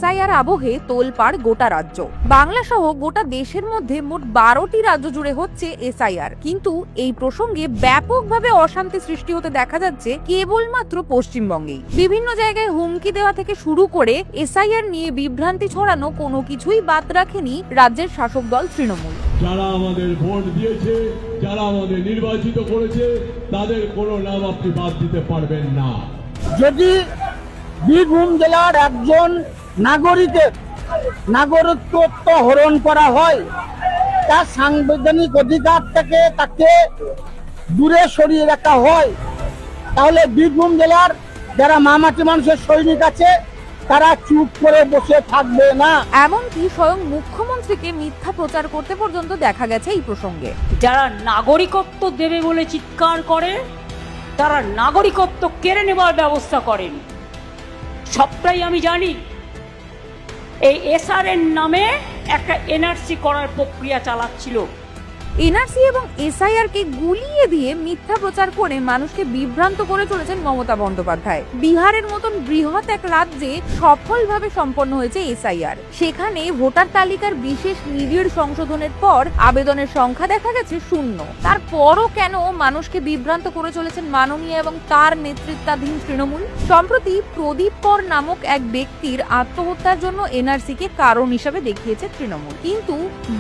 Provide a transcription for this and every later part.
SIR আবহে তোলপাড় গোটা রাজ্য। বাংলা সহ গোটা দেশের মধ্যে মোট 12টি রাজ্য জুড়ে হচ্ছে এসআইআর, কিন্তু এই প্রসঙ্গে ব্যাপকভাবে অশান্তি সৃষ্টি হতে দেখা যাচ্ছে কেবলমাত্র পশ্চিমবঙ্গেই। বিভিন্ন জায়গায় হুমকি দেওয়া থেকে শুরু করে এসআইআর নিয়ে বিভ্রান্তি ছড়ানো কোনো কিছুই বাদ রাখেনি রাজ্যের শাসক দল তৃণমূল। যারা আমাদের ভোট দিয়েছে, যারা আমাদের নির্বাচিত করেছে, তাদের কোনো নাম আপনি বাদ দিতে পারবেন না। যদি বীরভূম জেলার একজন নাগরিকের নাগরিকত্ব হরণ করা হয়, তার সাংবিধানিক অধিকার থেকে তাকে দূরে সরিয়ে রাখা হয়, তাহলে বীরভূম জেলার যারা মামাটি মানুষের সৈনিক আছে তারা চুপ করে বসে থাকবে না। এমনকি স্বয়ং মুখ্যমন্ত্রীকে মিথ্যা প্রচার করতে পর্যন্ত দেখা গেছে এই প্রসঙ্গে। যারা নাগরিকত্ব দেবে বলে চিৎকার করে তারা নাগরিকত্ব কেড়ে নেবার ব্যবস্থা করেন। সবটাই আমি জানি। এই এসআরএর নামে একটা এনআরসি করার প্রক্রিয়া চালাচ্ছিল। এনআরসি এবং এসআইআর কে গুলিয়ে দিয়ে মিথ্যা প্রচার করে মানুষকে বিভ্রান্ত করে চলেছেন মমতা বন্দ্যোপাধ্যায়। বিহারের মতন বৃহৎ এক রাজ্যে সফলভাবে সম্পন্ন হয়েছে এসআইআর। সেখানে ভোটার তালিকার বিশেষ নিবিড় সংশোধনের পর আবেদনের সংখ্যা দেখা গেছে 0। তারপরও কেন মানুষকে বিভ্রান্ত করে চলেছেন মাননীয় এবং তার নেতৃত্বাধীন তৃণমূল? সম্প্রতি প্রদীপ কর নামক এক ব্যক্তির আত্মহত্যার জন্য এনআরসি কে কারণ হিসেবে দেখিয়েছে তৃণমূল, কিন্তু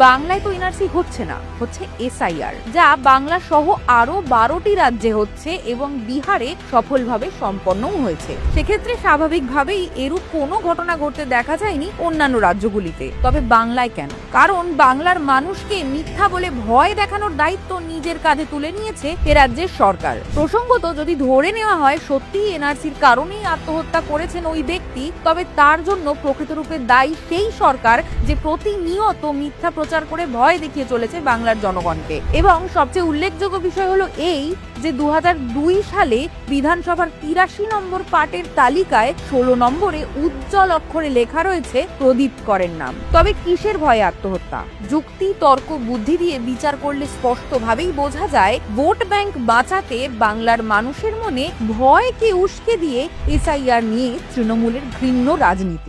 বাংলায় তো এনআরসি হচ্ছে না, হচ্ছে এসআইআর, যা বাংলা সহ আরো 12টি রাজ্যে হচ্ছে এবং বিহারে সফলভাবে সম্পন্নও হয়েছে। সেক্ষেত্রে স্বাভাবিকভাবেই এরূপ কোনো ঘটনা ঘটতে দেখা যায়নি অন্যান্য রাজ্যগুলিতে। তবে বাংলায় কেন? কারণ বাংলার মানুষকে মিথ্যা বলে ভয় দেখানোর দায়িত্ব নিজের কাঁধে তুলে নিয়েছে এ রাজ্যের সরকার। প্রসঙ্গত, যদি ধরে নেওয়া হয় সত্যিই এনআরসির কারণেই আত্মহত্যা করেছেন ওই ব্যক্তি, তবে তার জন্য প্রকৃতরূপে দায়ী সেই সরকার যে প্রতিনিয়ত মিথ্যা প্রচার করে ভয় দেখিয়ে চলেছে বাংলার জনগণকে। এবং সবচেয়ে উল্লেখযোগ্য বিষয় হলো এই যে 2002 সালে বিধানসভার 83 নম্বর পার্টের তালিকায় 16 নম্বরে উজ্জ্বল অক্ষরে লেখা রয়েছে প্রদীপ করের নাম। তবে কিসের ভয়ে আত্মহত্যা? যুক্তি, তর্ক, বুদ্ধি দিয়ে বিচার করলে স্পষ্টভাবেই বোঝা যায় ভোট ব্যাংক বাঁচাতে বাংলার মানুষের মনে ভয়কে উস্কে দিয়ে এসআইআর নিয়ে তৃণমূলের ঘৃণ্য রাজনীতি।